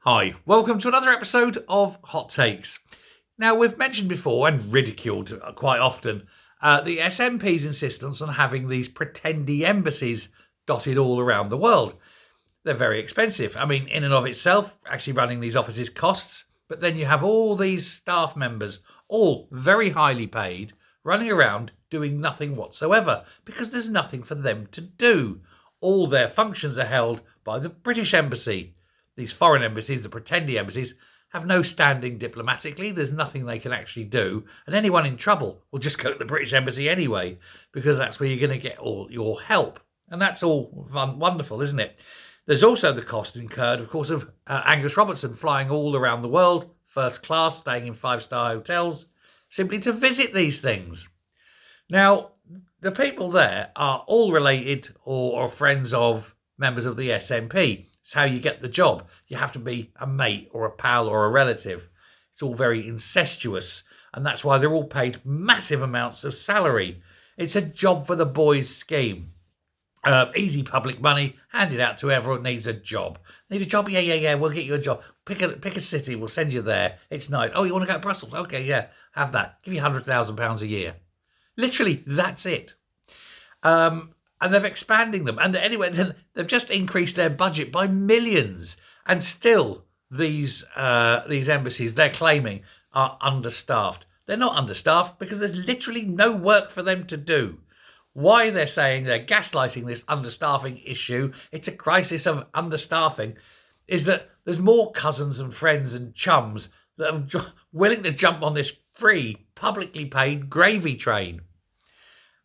Hi, welcome to another episode of Hot Takes. Now, we've mentioned before and ridiculed quite often the SNP's insistence on having these Pretendy embassies dotted all around the world. They're very expensive. I mean, in and of itself, actually running these offices costs, but then you have all these staff members, all very highly paid, running around doing nothing whatsoever because there's nothing for them to do. All their functions are held by the British Embassy. These foreign embassies, the Pretendy embassies, have no standing diplomatically. There's nothing they can actually do. And anyone in trouble will just go to the British Embassy anyway, because that's where you're going to get all your help. And that's all wonderful, isn't it? There's also the cost incurred, of course, of Angus Robertson flying all around the world, first class, staying in five-star hotels, simply to visit these things. Now, the people there are all related or friends of members of the SNP. It's how you get the job. You have to be a mate or a pal or a relative. It's all very incestuous, and that's why they're all paid massive amounts of salary. It's a job for the boys scheme. Easy public money handed out to everyone needs a job. Need a job? Yeah. We'll get you a job. Pick a city. We'll send you there. It's nice. Oh, you want to go to Brussels? Okay, yeah, have that. Give you £100,000 a year. Literally, that's it. And they're expanding them. And anyway, they've just increased their budget by millions. And still, these embassies, they're claiming, are understaffed. They're not understaffed because there's literally no work for them to do. Why they're saying they're gaslighting this understaffing issue, it's a crisis of understaffing, is that there's more cousins and friends and chums that are willing to jump on this free, publicly paid gravy train.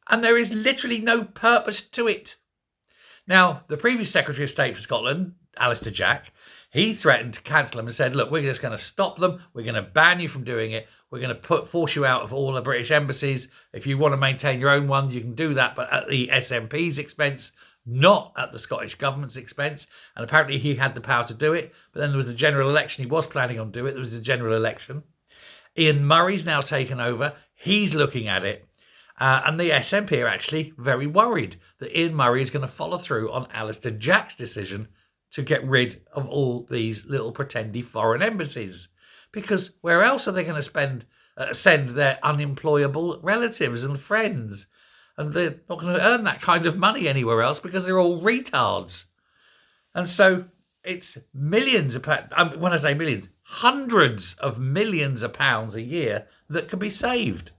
And there is literally no purpose to it. Now, the previous Secretary of State for Scotland, Alistair Jack, he threatened to cancel them and said, look, we're just going to stop them. We're going to ban you from doing it. We're going to force you out of all the British embassies. If you want to maintain your own one, you can do that, but at the SNP's expense, not at the Scottish Government's expense. And apparently he had the power to do it. But then there was the general election. He was planning on doing it. There was the general election. Ian Murray's now taken over. He's looking at it. And the SNP are actually very worried that Ian Murray is going to follow through on Alistair Jack's decision to get rid of all these little pretendy foreign embassies. Because where else are they going to send their unemployable relatives and friends? And they're not going to earn that kind of money anywhere else because they're all retards. And so it's millions of pounds, when I say millions, hundreds of millions of pounds a year that can be saved.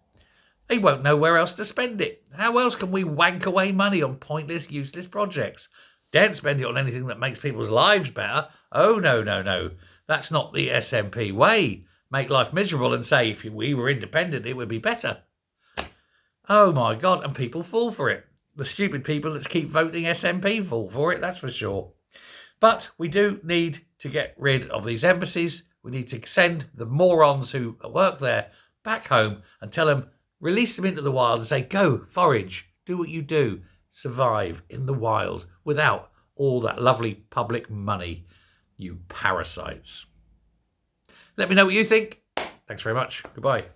They won't know where else to spend it. How else can we wank away money on pointless, useless projects? Don't spend it on anything that makes people's lives better. Oh, no. That's not the SNP way. Make life miserable and say if we were independent, it would be better. Oh, my God. And people fall for it. The stupid people that keep voting SNP fall for it, that's for sure. But we do need to get rid of these embassies. We need to send the morons who work there back home and tell them, release them into the wild and say, go, forage, do what you do, survive in the wild without all that lovely public money, you parasites. Let me know what you think. Thanks very much. Goodbye.